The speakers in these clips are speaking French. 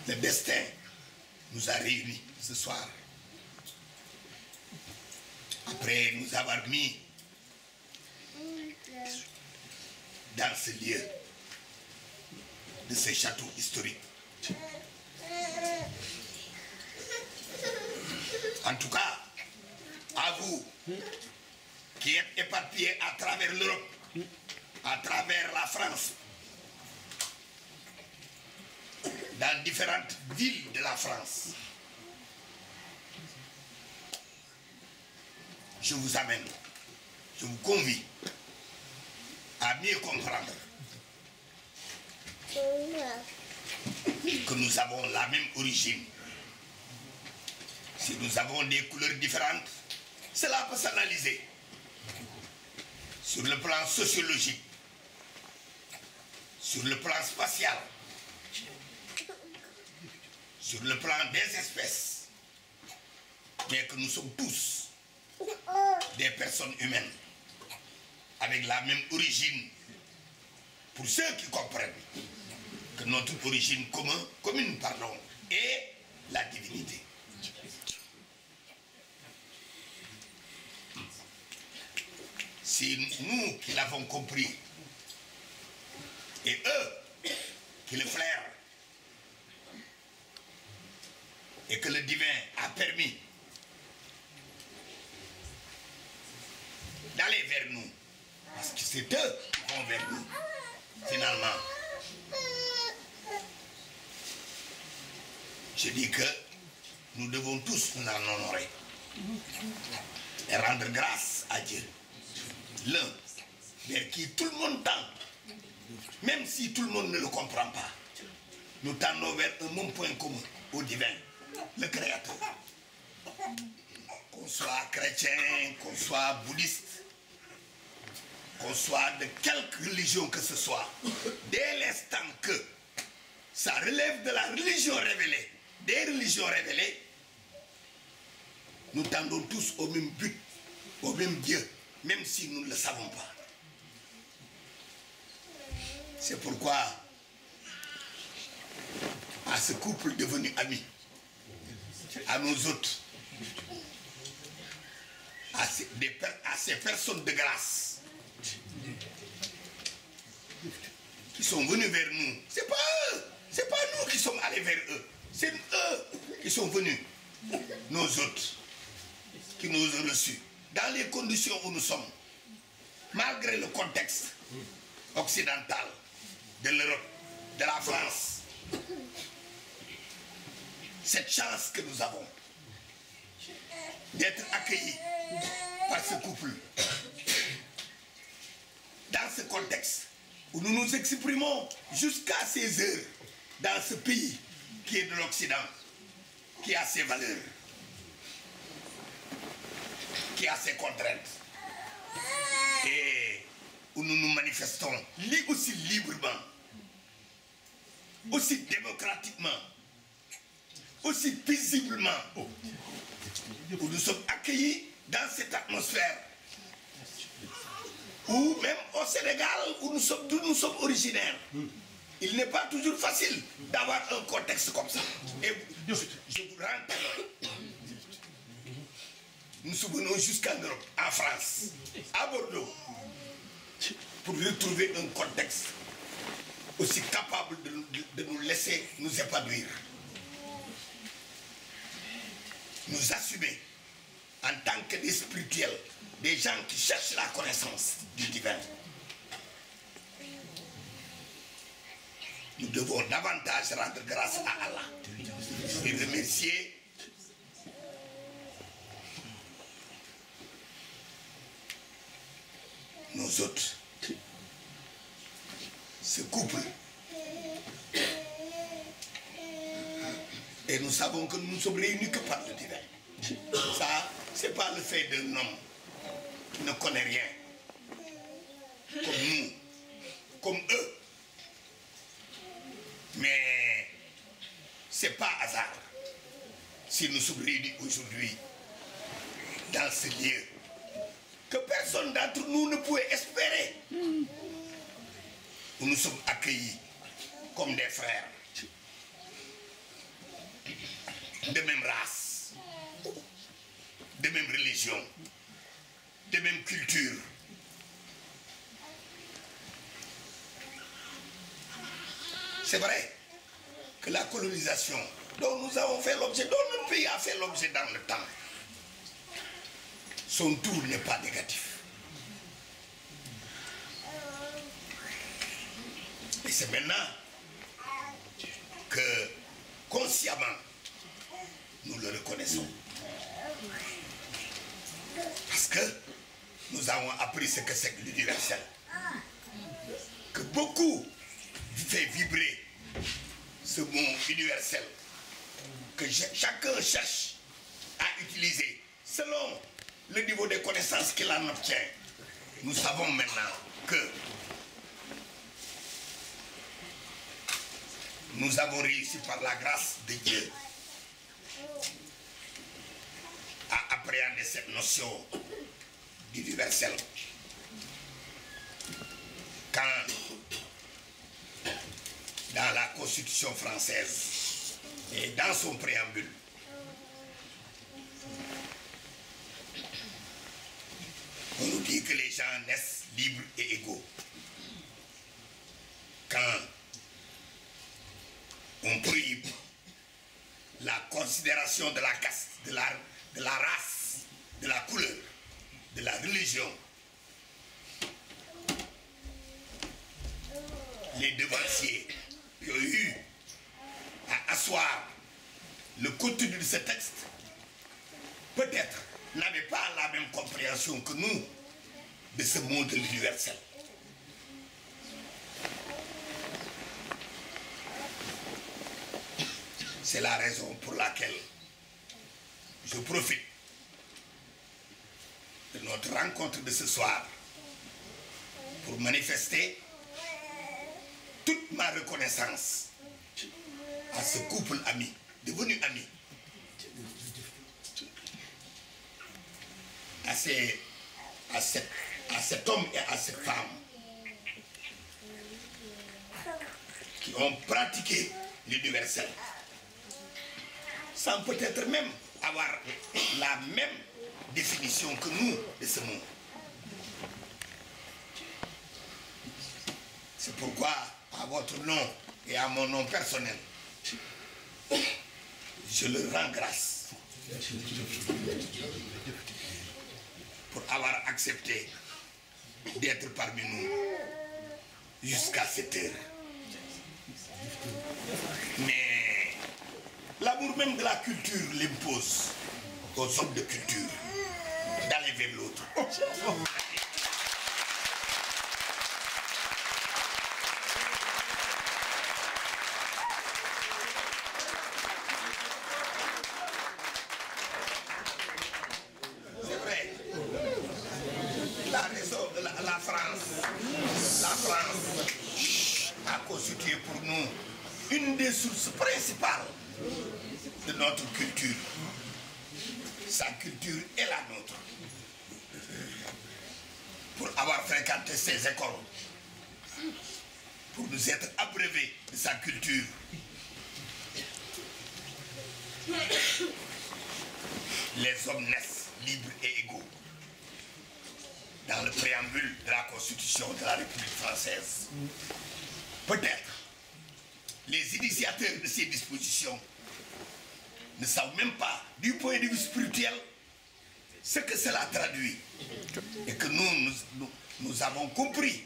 le destin nous a réunis ce soir. Après nous avoir mis dans ce lieu de ce château historique. En tout cas, à vous qui êtes éparpillés à travers l'Europe, à travers la France, dans différentes villes de la France, je vous amène, je vous convie à mieux comprendre que nous avons la même origine. Si nous avons des couleurs différentes, cela peut s'analyser sur le plan sociologique, sur le plan spatial, sur le plan des espèces, mais que nous sommes tous des personnes humaines avec la même origine. Pour ceux qui comprennent que notre origine commune est la divinité. Si nous qui l'avons compris et eux qui le flairent et que le divin a permis d'aller vers nous, parce que c'est eux qui vont vers nous finalement, je dis que nous devons tous nous en honorer et rendre grâce à Dieu, l'un vers qui tout le monde tend, même si tout le monde ne le comprend pas. Nous tendons vers un même point commun, au divin, le Créateur. Qu'on soit chrétien, qu'on soit bouddhiste, qu'on soit de quelque religion que ce soit, dès l'instant que ça relève de la religion révélée, des religions révélées, nous tendons tous au même but, au même Dieu, même si nous ne le savons pas. C'est pourquoi, à ce couple devenu amis, à nos hôtes, à ces personnes de grâce qui sont venus vers nous, c'est pas nous qui sommes allés vers eux, c'est eux qui sont venus, nos hôtes, qui nous ont reçus, dans les conditions où nous sommes, malgré le contexte occidental de l'Europe, de la France. Cette chance que nous avons d'être accueillis par ce couple, dans ce contexte où nous nous exprimons jusqu'à ces heures, dans ce pays qui est de l'Occident, qui a ses valeurs, qui a ses contraintes, et où nous nous manifestons aussi librement, aussi démocratiquement, aussi paisiblement, où nous sommes accueillis dans cette atmosphère, ou même au Sénégal, où d'où nous sommes originaires. Il n'est pas toujours facile d'avoir un contexte comme ça. Et je vous rends témoin. Nous souvenons jusqu'en Europe, en France, à Bordeaux, pour retrouver un contexte aussi capable de nous laisser nous épanouir. Nous assumer en tant que des spirituels, des gens qui cherchent la connaissance du divin. Nous devons davantage rendre grâce à Allah et remercier nos hôtes, ce couple. Et nous savons que nous ne sommes réunis que par le divin. Ça, c'est pas le fait d'un homme qui ne connaît rien, comme nous, comme eux. Mais c'est pas hasard si nous sommes réunis aujourd'hui dans ce lieu que personne d'entre nous ne pouvait espérer, où nous sommes accueillis comme des frères, de même race, de même religion, de même culture. C'est vrai que la colonisation dont nous avons fait l'objet, dont notre pays a fait l'objet dans le temps, son tour n'est pas négatif. Et c'est maintenant que, consciemment, nous le reconnaissons. Parce que nous avons appris ce que c'est que l'universel. Que beaucoup fait vibrer ce mot universel. Que chacun cherche à utiliser selon le niveau de connaissances qu'il en obtient. Nous savons maintenant que nous avons réussi par la grâce de Dieu à appréhender cette notion d'universel. Quand, dans la Constitution française et dans son préambule, on nous dit que les gens naissent libres et égaux. Quand on prohibe la considération de la caste, de la race, de la couleur, de la religion, les devanciers qui ont eu à asseoir le contenu de ce texte, peut-être n'avaient pas la même compréhension que nous de ce mot de l'universel. C'est la raison pour laquelle je profite de notre rencontre de ce soir pour manifester toute ma reconnaissance à ce couple ami, devenu ami, à cet homme et à cette femme qui ont pratiqué l'universel sans peut-être même avoir la même définition que nous de ce mot. C'est pourquoi, à votre nom et à mon nom personnel, je leur rends grâce pour avoir accepté d'être parmi nous jusqu'à cette heure. Mais l'amour même de la culture l'impose aux hommes de culture d'aller vers l'autre. C'est vrai. La France a constitué pour nous une des sources principales de notre culture. Sa culture est la nôtre. Pour avoir fréquenté ces écoles, pour nous être abreuvés de sa culture. Les hommes naissent libres et égaux. Dans le préambule de la Constitution de la République française. Peut-être les initiateurs de ces dispositions ne savent même pas, du point de vue spirituel, ce que cela traduit. Et que nous avons compris,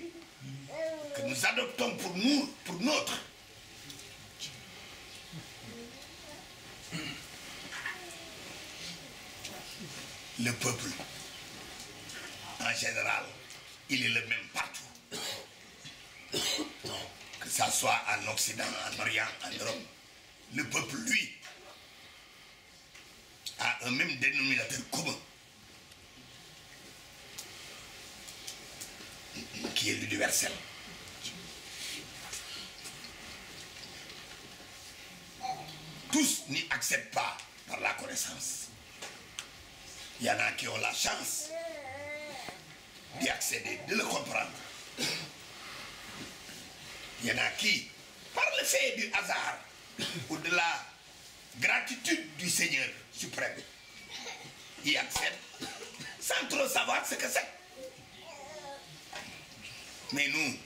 que nous adoptons pour nous, pour notre. Le peuple, en général, il est le même partout. Que ça soit en Occident, en Orient, en Europe. Le peuple, lui, a un même dénominateur commun, qui est l'universel. Tous n'y accèdent pas par la connaissance. Il y en a qui ont la chance d'y accéder, de le comprendre. Il y en a qui, par le fait du hasard ou de la gratitude du Seigneur suprême. Il accepte sans trop savoir ce que c'est. Mais nous,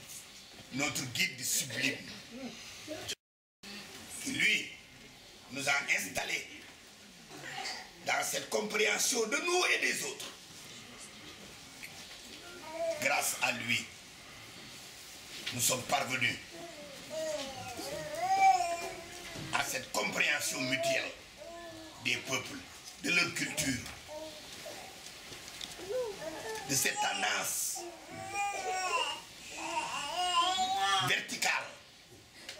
notre guide sublime, qui lui nous a installés dans cette compréhension de nous et des autres. Grâce à lui, nous sommes parvenus à cette compréhension mutuelle des peuples, de leur culture, de cette tendance verticale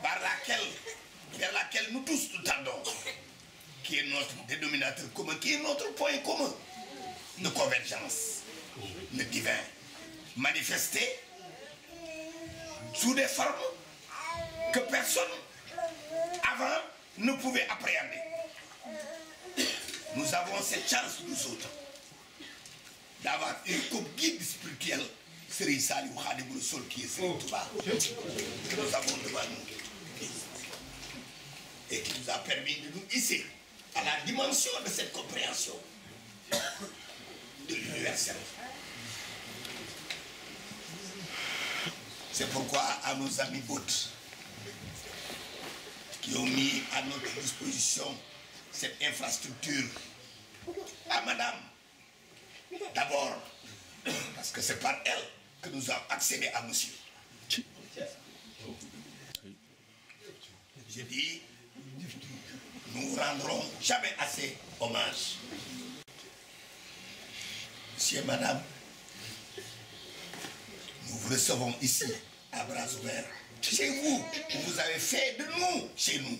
vers laquelle nous tous nous tendons, qui est notre dénominateur commun, qui est notre point commun de convergence, le divin, manifesté sous des formes que personne avant ne pouvait appréhender. Nous avons cette chance, nous autres, d'avoir une comme guide spirituel, Serigne Saliou Khadimou Rassoul, qui est Serigne Touba, que nous avons devant nous, et qui nous a permis de nous hisser à la dimension de cette compréhension de l'universel. C'est pourquoi à nos amis hôtes qui ont mis à notre disposition cette infrastructure, à madame, d'abord, parce que c'est par elle que nous avons accédé à monsieur. Je dis, nous ne rendrons jamais assez hommage. Monsieur et madame, nous vous recevons ici, à bras ouverts. Chez vous, vous avez fait de nous, chez nous.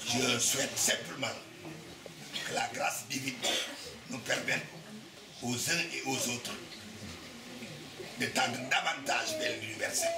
Je souhaite simplement que la grâce divine nous permette aux uns et aux autres de tendre davantage vers l'universel.